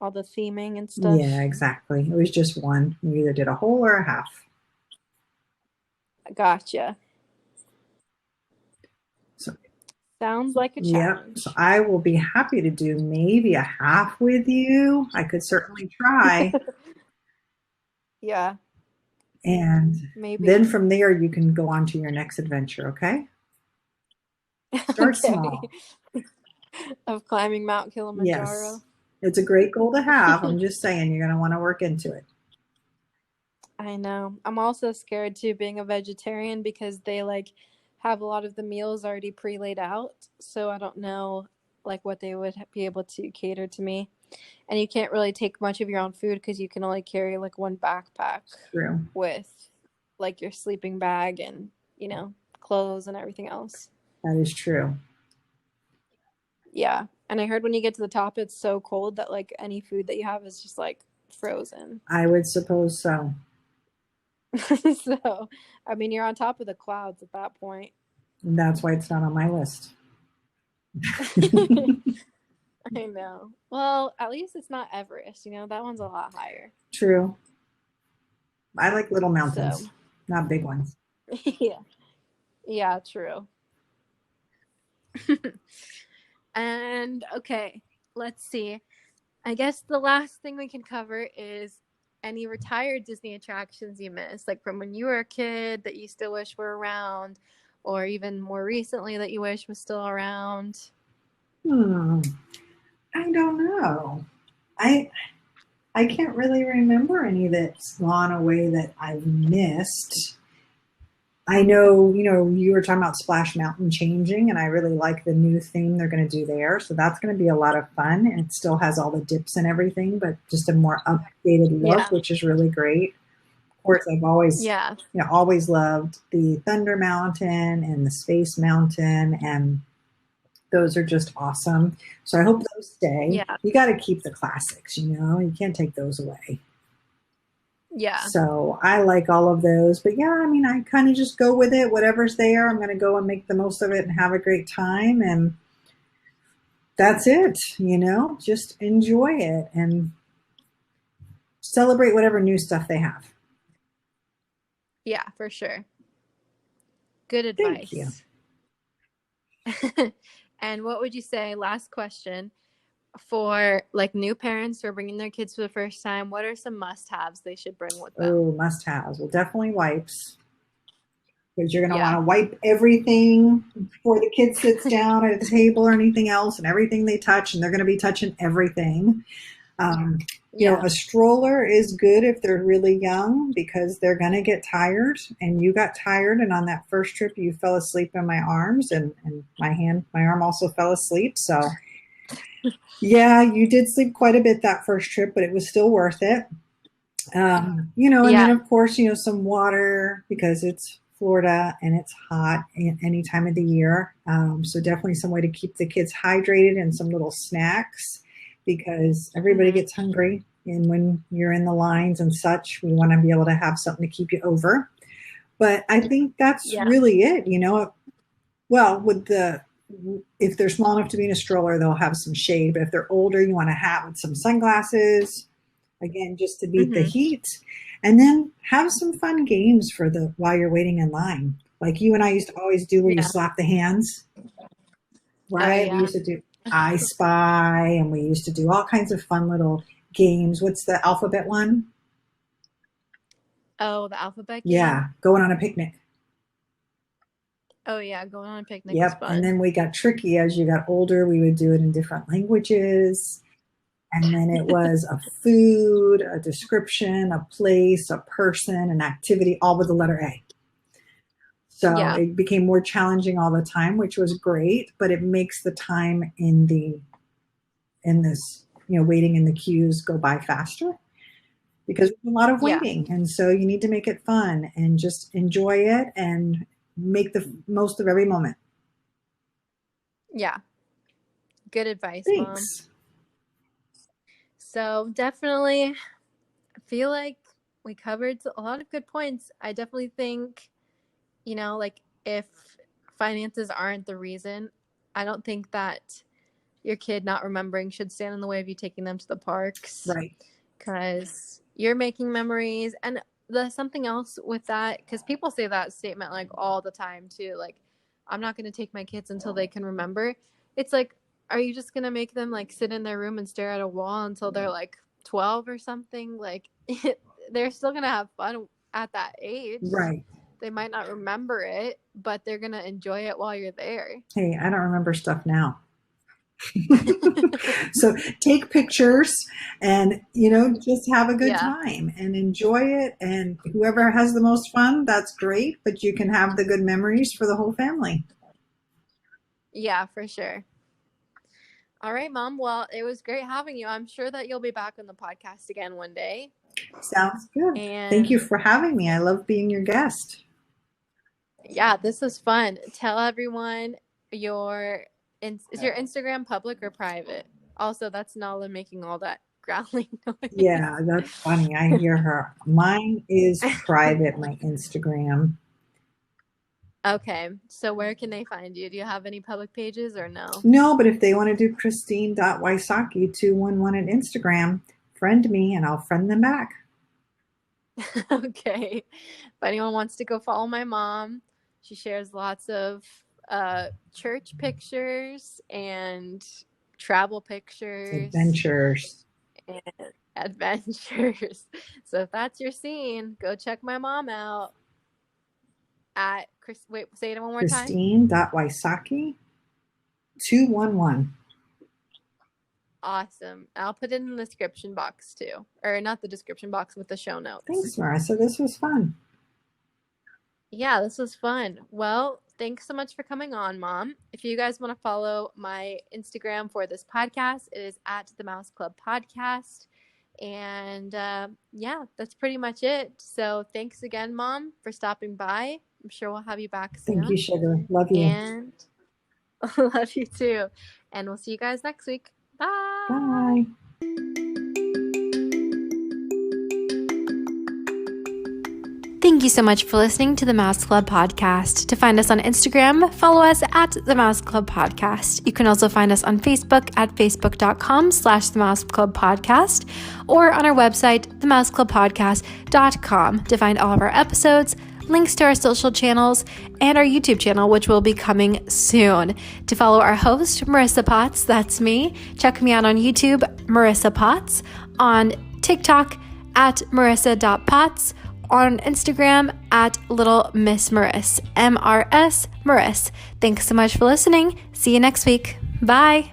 All the theming and Yeah, stuff. exactly. It was just one. You either did a whole or a half. Gotcha. So, Sounds like a yep. So challenge. I will be happy to do maybe a half with you. I could certainly try. Yeah, And then maybe. from there, you can go on to your next adventure, okay? Start Okay. small. Of climbing Mount Yes. Kilimanjaro. It's a great goal to have. I'm just saying, you're going to want to work into it. I know. I'm also scared too, being a vegetarian, because they like have a lot of the meals already pre-laid out. So I don't know like what they would be able to cater to me. And you can't really take much of your own food because you can only carry like one backpack True. with like your sleeping bag and, clothes and everything else. That is true. Yeah. And I heard when you get to the top, it's so cold that like any food that you have is just like frozen. I would suppose so. So, I mean, you're on top of the clouds at that point. And that's why it's not on my list. I know. Well, at least it's not Everest, that one's a lot higher. True. I like little So, mountains, not big ones. yeah. Yeah, true. And okay, let's see. I guess the last thing we can cover is any retired Disney attractions you miss, like from when you were a kid that you still wish were around, or even more recently that you wish was still around. I don't know. I I can't really remember any that's gone away that I've missed. I know, you were talking about Splash Mountain changing, and I really like the new theme they're going to do there. So that's going to be a lot of fun. And it still has all the dips and everything, but just a more updated look, Yeah. which is really great. Of course, I've always, Yeah. always loved the Thunder Mountain and the Space Mountain, and those are just awesome. So I hope those stay. Yeah. You got to keep the classics, you can't take those away. Yeah. So I like all of those. But yeah, I mean, I kind of just go with it. Whatever's there, I'm going to go and make the most of it and have a great time. And that's it, just enjoy it and celebrate whatever new stuff they have. Yeah, for sure. Good advice. Thank you. And what would you say, last question, for like new parents who are bringing their kids for the first time, what are some must-haves they should bring with them? Oh, must-haves. Well, definitely wipes, because you're going to Yeah. want to wipe everything before the kid sits down at a table or anything else, and everything they touch, and they're going to be touching everything. A stroller is good if they're really young, because they're going to get tired, and you got tired, and on that first trip you fell asleep in my arms, and my arm also fell asleep. So yeah, you did sleep quite a bit that first trip, but it was still worth it. And then of course, some water, because it's Florida and it's hot any time of the year. So definitely some way to keep the kids hydrated, and some little snacks, because everybody gets hungry. And when you're in the lines and such, we want to be able to have something to keep you over. But I think that's really it, Well, if they're small enough to be in a stroller, they'll have some shade. But if they're older, you want a hat with some sunglasses, again, just to beat the heat. And then have some fun games while you're waiting in line. Like you and I used to always do, where you slap the hands. Right? We used to do I Spy, and we used to do all kinds of fun little games. What's the alphabet one? Oh, the alphabet game? Yeah, going on a picnic. Oh yeah, going on a picnic. Yep. Is fun. And then we got tricky as you got older. We would do it in different languages. And then it was a food, a description, a place, a person, an activity, all with the letter A. So it became more challenging all the time, which was great, but it makes the time in this, waiting in the queues go by faster, because there's a lot of waiting. And so you need to make it fun and just enjoy it and make the most of every moment. Yeah. Good advice, Thanks. Mom. So definitely, I feel like we covered a lot of good points. I definitely think, like, if finances aren't the reason, I don't think that your kid not remembering should stand in the way of you taking them to the parks. Right. Because you're making memories. And there's something else with that, because people say that statement like all the time too. Like, I'm not going to take my kids until they can remember. It's like, are you just going to make them like sit in their room and stare at a wall until they're like 12 or something? Like, they're still going to have fun at that age. Right. They might not remember it, but they're going to enjoy it while you're there. Hey, I don't remember stuff now. So take pictures and, just have a good time and enjoy it. And whoever has the most fun, that's great, but you can have the good memories for the whole family. Yeah, for sure. All right, Mom. Well, it was great having you. I'm sure that you'll be back on the podcast again one day. Sounds good. And thank you for having me. I love being your guest. Yeah, this was fun. Tell everyone is your Instagram public or private? Also, that's Nala making all that growling noise. Yeah, that's funny. I hear her. Mine is private, my Instagram. Okay, so where can they find you? Do you have any public pages or no? No, but if they want to do Christine.Wysocki211 at Instagram, friend me and I'll friend them back. Okay. If anyone wants to go follow my mom, she shares lots of church pictures and travel pictures Adventures. and adventures. So if that's your scene, go check my mom out at Chris. Wait, say it one more time. Christine.Wysocki211. Awesome. I'll put it in the description box too. Or not the description box, with the show notes. Thanks, Marissa. This was fun. Yeah, this was fun. Well, thanks so much for coming on, Mom. If you guys want to follow my Instagram for this podcast, it is at the Mouse Club Podcast. And yeah, that's pretty much it. So thanks again, Mom, for stopping by. I'm sure we'll have you back soon. Thank you, Sugar. Love you. And love you too. And we'll see you guys next week. Bye. Bye. Thank you so much for listening to the Mouse Club Podcast. To find us on Instagram, follow us at the Mouse Club Podcast. You can also find us on Facebook at facebook.com/the Mouse Club Podcast, or on our website, themouseclubpodcast.com, to find all of our episodes, links to our social channels, and our YouTube channel, which will be coming soon. To follow our host, Marissa Potts, that's me, check me out on YouTube, Marissa Potts, on TikTok at marissa.potts, on Instagram at Little Miss Maris, MRS Maris. Thanks so much for listening. See you next week. Bye.